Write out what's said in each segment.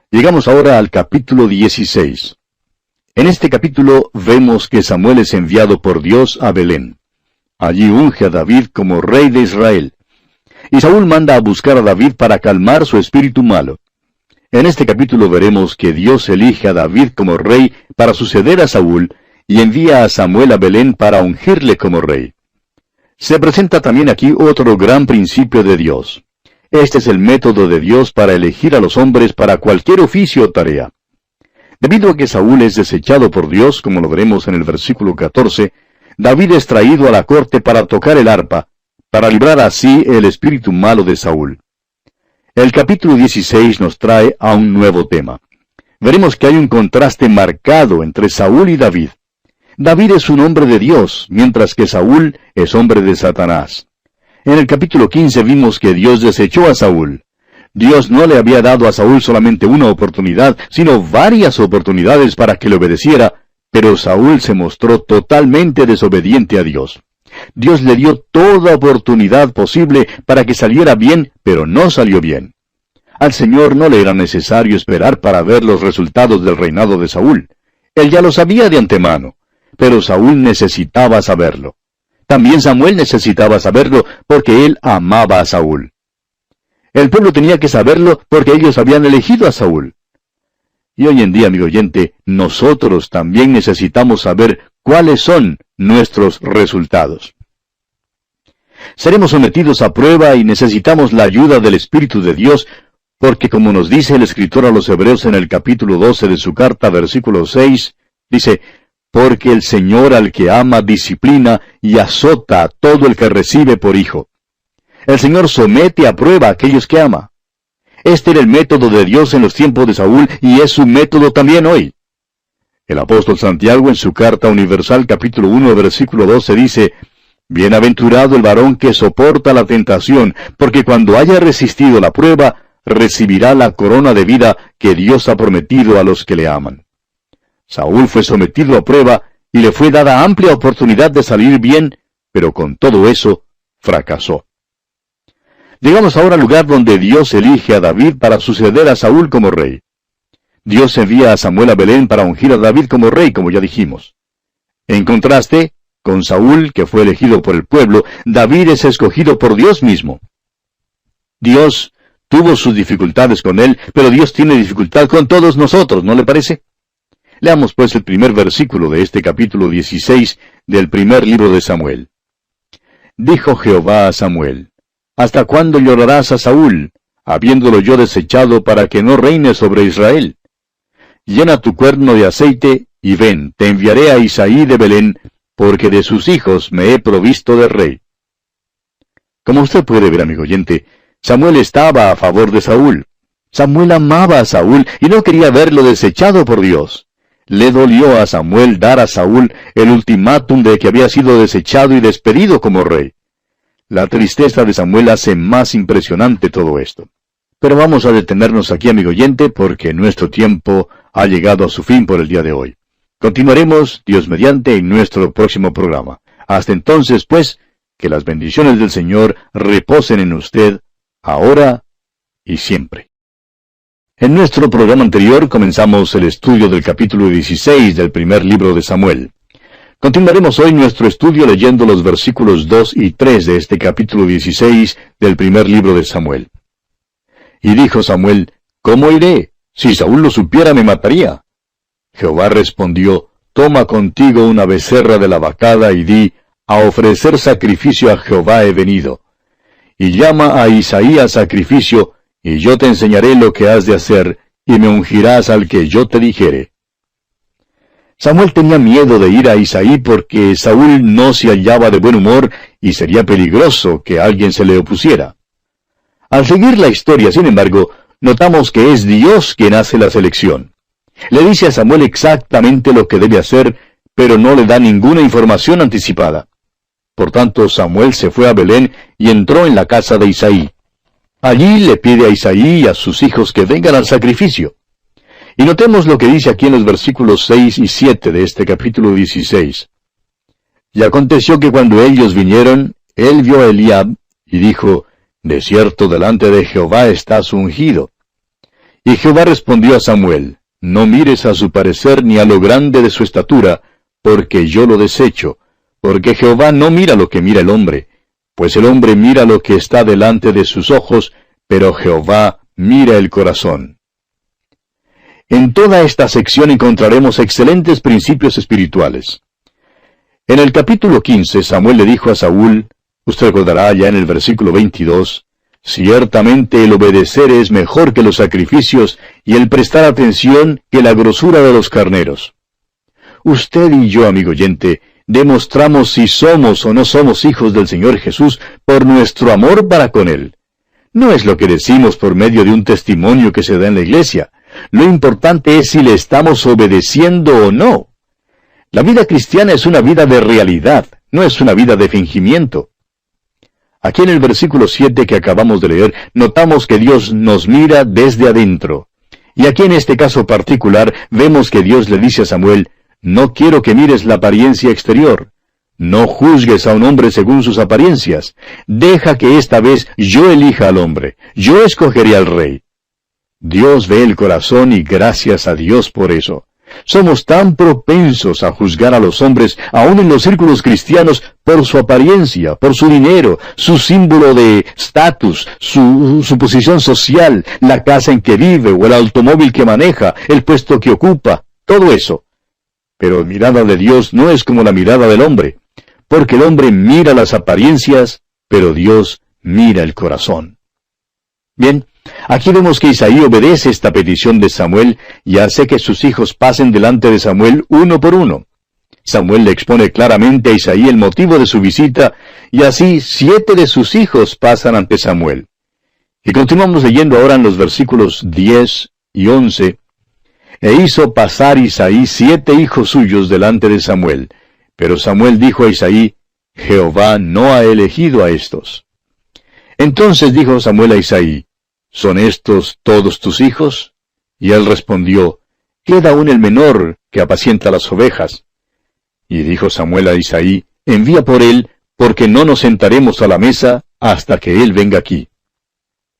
Llegamos ahora al capítulo 16. En este capítulo vemos que Samuel es enviado por Dios a Belén. Allí unge a David como rey de Israel. Y Saúl manda a buscar a David para calmar su espíritu malo. En este capítulo veremos que Dios elige a David como rey para suceder a Saúl y envía a Samuel a Belén para ungirle como rey. Se presenta también aquí otro gran principio de Dios. Este es el método de Dios para elegir a los hombres para cualquier oficio o tarea. Debido a que Saúl es desechado por Dios, como lo veremos en el versículo 14, David es traído a la corte para tocar el arpa, para librar así el espíritu malo de Saúl. El capítulo 16 nos trae a un nuevo tema. Veremos que hay un contraste marcado entre Saúl y David. David es un hombre de Dios, mientras que Saúl es hombre de Satanás. En el capítulo 15 vimos que Dios desechó a Saúl. Dios no le había dado a Saúl solamente una oportunidad, sino varias oportunidades para que le obedeciera, pero Saúl se mostró totalmente desobediente a Dios. Dios le dio toda oportunidad posible para que saliera bien, pero no salió bien. Al Señor no le era necesario esperar para ver los resultados del reinado de Saúl. Él ya lo sabía de antemano, pero Saúl necesitaba saberlo. También Samuel necesitaba saberlo porque él amaba a Saúl. El pueblo tenía que saberlo porque ellos habían elegido a Saúl. Y hoy en día, amigo oyente, nosotros también necesitamos saber cuáles son nuestros resultados. Seremos sometidos a prueba y necesitamos la ayuda del Espíritu de Dios, porque como nos dice el escritor a los Hebreos en el capítulo 12 de su carta, versículo 6, dice, porque el Señor al que ama disciplina y azota a todo el que recibe por hijo. El Señor somete a prueba a aquellos que ama. Este era el método de Dios en los tiempos de Saúl y es su método también hoy. El apóstol Santiago en su carta universal capítulo 1 versículo 12 dice, bienaventurado el varón que soporta la tentación, porque cuando haya resistido la prueba, recibirá la corona de vida que Dios ha prometido a los que le aman. Saúl fue sometido a prueba y le fue dada amplia oportunidad de salir bien, pero con todo eso fracasó. Llegamos ahora al lugar donde Dios elige a David para suceder a Saúl como rey. Dios envía a Samuel a Belén para ungir a David como rey, como ya dijimos. En contraste, con Saúl, que fue elegido por el pueblo, David es escogido por Dios mismo. Dios tuvo sus dificultades con él, pero Dios tiene dificultad con todos nosotros, ¿no le parece? Leamos pues el primer versículo de este capítulo 16 del primer libro de Samuel. Dijo Jehová a Samuel, ¿hasta cuándo llorarás a Saúl, habiéndolo yo desechado para que no reine sobre Israel? Llena tu cuerno de aceite, y ven, te enviaré a Isaí de Belén, porque de sus hijos me he provisto de rey. Como usted puede ver, amigo oyente, Samuel estaba a favor de Saúl. Samuel amaba a Saúl y no quería verlo desechado por Dios. Le dolió a Samuel dar a Saúl el ultimátum de que había sido desechado y despedido como rey. La tristeza de Samuel hace más impresionante todo esto. Pero vamos a detenernos aquí, amigo oyente, porque nuestro tiempo ha llegado a su fin por el día de hoy. Continuaremos, Dios mediante, en nuestro próximo programa. Hasta entonces, pues, que las bendiciones del Señor reposen en usted, ahora y siempre. En nuestro programa anterior comenzamos el estudio del capítulo 16 del primer libro de Samuel. Continuaremos hoy nuestro estudio leyendo los versículos 2 y 3 de este capítulo 16 del primer libro de Samuel. Y dijo Samuel, ¿cómo iré? Si Saúl lo supiera me mataría. Jehová respondió, toma contigo una becerra de la vacada y di, a ofrecer sacrificio a Jehová he venido. Y llama a Isaí a sacrificio, y yo te enseñaré lo que has de hacer, y me ungirás al que yo te dijere. Samuel tenía miedo de ir a Isaí porque Saúl no se hallaba de buen humor y sería peligroso que alguien se le opusiera. Al seguir la historia, sin embargo, notamos que es Dios quien hace la selección. Le dice a Samuel exactamente lo que debe hacer, pero no le da ninguna información anticipada. Por tanto, Samuel se fue a Belén y entró en la casa de Isaí. Allí le pide a Isaí y a sus hijos que vengan al sacrificio. Y notemos lo que dice aquí en los versículos 6 y 7 de este capítulo 16. Y aconteció que cuando ellos vinieron, él vio a Eliab, y dijo, de cierto delante de Jehová estás ungido. Y Jehová respondió a Samuel, no mires a su parecer ni a lo grande de su estatura, porque yo lo desecho, porque Jehová no mira lo que mira el hombre, pues el hombre mira lo que está delante de sus ojos, pero Jehová mira el corazón. En toda esta sección encontraremos excelentes principios espirituales. En el capítulo 15, Samuel le dijo a Saúl, usted recordará ya en el versículo 22, ciertamente el obedecer es mejor que los sacrificios y el prestar atención que la grosura de los carneros. Usted y yo, amigo oyente, demostramos si somos o no somos hijos del Señor Jesús por nuestro amor para con Él. No es lo que decimos por medio de un testimonio que se da en la iglesia. Lo importante es si le estamos obedeciendo o no. La vida cristiana es una vida de realidad, no es una vida de fingimiento. Aquí en el versículo 7 que acabamos de leer, notamos que Dios nos mira desde adentro. Y aquí en este caso particular, vemos que Dios le dice a Samuel, no quiero que mires la apariencia exterior. No juzgues a un hombre según sus apariencias. Deja que esta vez yo elija al hombre. Yo escogeré al rey. Dios ve el corazón y gracias a Dios por eso. Somos tan propensos a juzgar a los hombres, aun en los círculos cristianos, por su apariencia, por su dinero, su símbolo de estatus, su posición social, la casa en que vive o el automóvil que maneja, el puesto que ocupa, todo eso. Pero la mirada de Dios no es como la mirada del hombre, porque el hombre mira las apariencias, pero Dios mira el corazón. Bien, aquí vemos que Isaí obedece esta petición de Samuel y hace que sus hijos pasen delante de Samuel uno por uno. Samuel le expone claramente a Isaí el motivo de su visita, y así 7 de sus hijos pasan ante Samuel. Y continuamos leyendo ahora en los versículos 10 y 11. E hizo pasar Isaí 7 hijos suyos delante de Samuel. Pero Samuel dijo a Isaí, Jehová no ha elegido a estos. Entonces dijo Samuel a Isaí, ¿son estos todos tus hijos? Y él respondió, queda aún el menor, que apacienta las ovejas. Y dijo Samuel a Isaí, envía por él, porque no nos sentaremos a la mesa hasta que él venga aquí.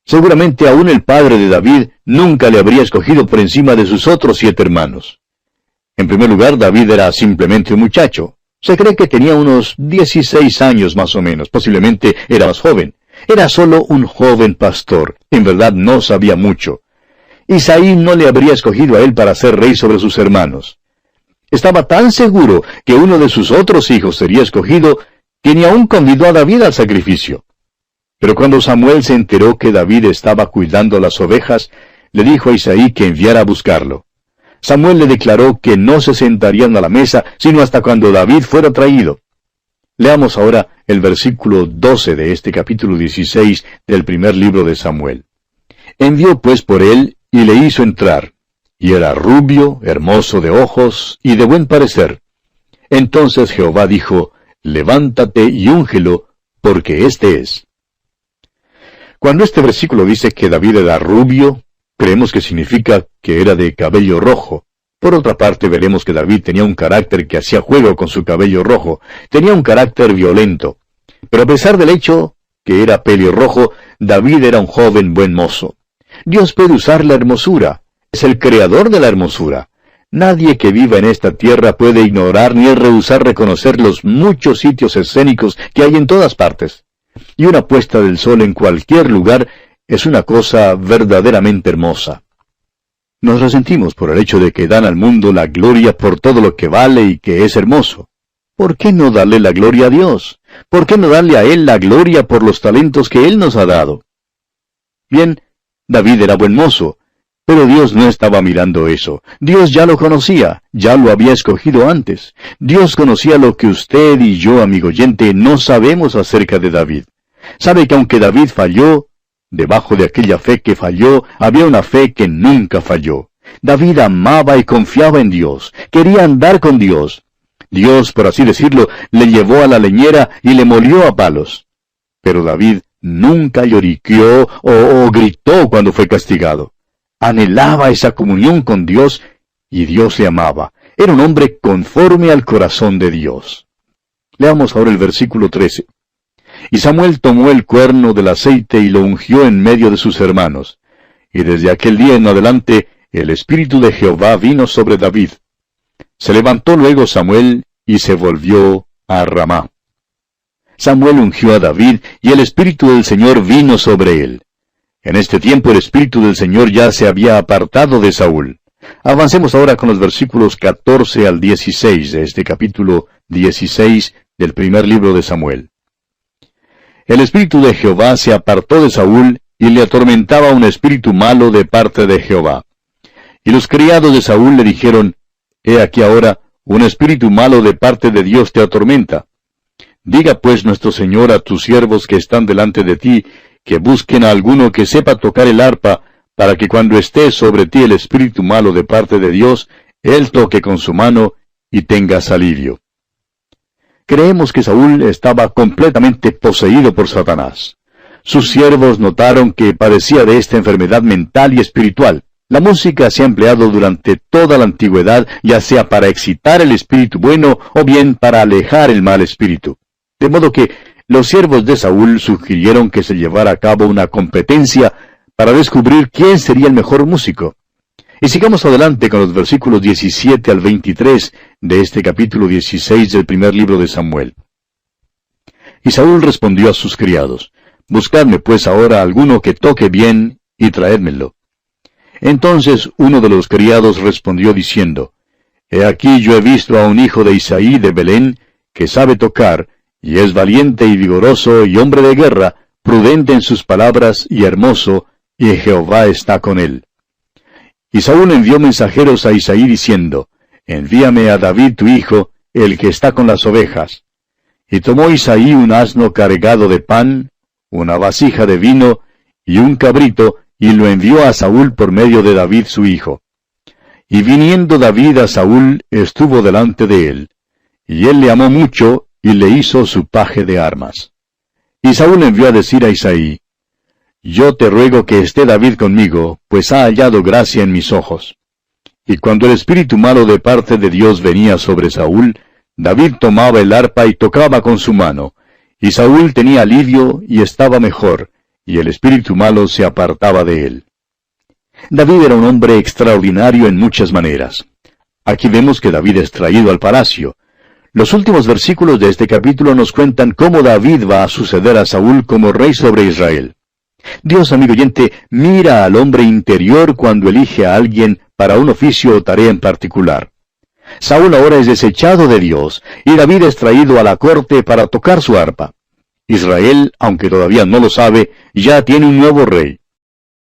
Seguramente aún el padre de David nunca le habría escogido por encima de sus otros 7 hermanos. En primer lugar, David era simplemente un muchacho. Se cree que tenía unos 16 años más o menos, posiblemente era más joven. Era solo un joven pastor, en verdad no sabía mucho. Isaí no le habría escogido a él para ser rey sobre sus hermanos. Estaba tan seguro que uno de sus otros hijos sería escogido, que ni aún convidó a David al sacrificio. Pero cuando Samuel se enteró que David estaba cuidando las ovejas, le dijo a Isaí que enviara a buscarlo. Samuel le declaró que no se sentarían a la mesa, sino hasta cuando David fuera traído. Leamos ahora el versículo 12 de este capítulo 16 del primer libro de Samuel. Envió pues por él y le hizo entrar, y era rubio, hermoso de ojos y de buen parecer. Entonces Jehová dijo, levántate y úngelo, porque este es. Cuando este versículo dice que David era rubio, creemos que significa que era de cabello rojo. Por otra parte, veremos que David tenía un carácter que hacía juego con su cabello rojo. Tenía un carácter violento. Pero a pesar del hecho que era pelirrojo, David era un joven buen mozo. Dios puede usar la hermosura. Es el creador de la hermosura. Nadie que viva en esta tierra puede ignorar ni rehusar reconocer los muchos sitios escénicos que hay en todas partes. Y una puesta del sol en cualquier lugar es una cosa verdaderamente hermosa. Nos resentimos por el hecho de que dan al mundo la gloria por todo lo que vale y que es hermoso. ¿Por qué no darle la gloria a Dios? ¿Por qué no darle a Él la gloria por los talentos que Él nos ha dado? Bien, David era buen mozo, pero Dios no estaba mirando eso. Dios ya lo conocía, ya lo había escogido antes. Dios conocía lo que usted y yo, amigo oyente, no sabemos acerca de David. Sabe que aunque David falló, debajo de aquella fe que falló, había una fe que nunca falló. David amaba y confiaba en Dios, quería andar con Dios. Dios, por así decirlo, le llevó a la leñera y le molió a palos. Pero David nunca lloriqueó o gritó cuando fue castigado. Anhelaba esa comunión con Dios y Dios le amaba. Era un hombre conforme al corazón de Dios. Leamos ahora el versículo 13. Y Samuel tomó el cuerno del aceite y lo ungió en medio de sus hermanos. y desde aquel día en adelante el Espíritu de Jehová vino sobre David. Se levantó luego Samuel y se volvió a Ramá. Samuel ungió a David y el Espíritu del Señor vino sobre él. En este tiempo el Espíritu del Señor ya se había apartado de Saúl. Avancemos ahora con los versículos 14 al 16 de este capítulo 16 del primer libro de Samuel. El Espíritu de Jehová se apartó de Saúl y le atormentaba un espíritu malo de parte de Jehová. Y los criados de Saúl le dijeron, He aquí ahora, un espíritu malo de parte de Dios te atormenta. Diga pues nuestro Señor a tus siervos que están delante de ti, que busquen a alguno que sepa tocar el arpa, para que cuando esté sobre ti el espíritu malo de parte de Dios, él toque con su mano y tengas alivio. Creemos que Saúl estaba completamente poseído por Satanás. Sus siervos notaron que padecía de esta enfermedad mental y espiritual. La música se ha empleado durante toda la antigüedad, ya sea para excitar el espíritu bueno o bien para alejar el mal espíritu. De modo que los siervos de Saúl sugirieron que se llevara a cabo una competencia para descubrir quién sería el mejor músico. Y sigamos adelante con los versículos 17 al 23 de este capítulo 16 del primer libro de Samuel. Y Saúl respondió a sus criados, Buscadme pues ahora alguno que toque bien y traédmelo. Entonces uno de los criados respondió diciendo, He aquí yo he visto a un hijo de Isaí de Belén, que sabe tocar, y es valiente y vigoroso y hombre de guerra, prudente en sus palabras y hermoso, y Jehová está con él. Y Saúl envió mensajeros a Isaí diciendo, Envíame a David tu hijo, el que está con las ovejas. Y tomó Isaí un asno cargado de pan, una vasija de vino, y un cabrito, y lo envió a Saúl por medio de David su hijo. Y viniendo David a Saúl, estuvo delante de él. Y él le amó mucho, y le hizo su paje de armas. Y Saúl envió a decir a Isaí, Yo te ruego que esté David conmigo, pues ha hallado gracia en mis ojos. Y cuando el espíritu malo de parte de Dios venía sobre Saúl, David tomaba el arpa y tocaba con su mano, y Saúl tenía alivio y estaba mejor, y el espíritu malo se apartaba de él. David era un hombre extraordinario en muchas maneras. Aquí vemos que David es traído al palacio. Los últimos versículos de este capítulo nos cuentan cómo David va a suceder a Saúl como rey sobre Israel. Dios, amigo oyente, mira al hombre interior cuando elige a alguien para un oficio o tarea en particular. Saúl ahora es desechado de Dios, y David es traído a la corte para tocar su arpa. Israel, aunque todavía no lo sabe, ya tiene un nuevo rey.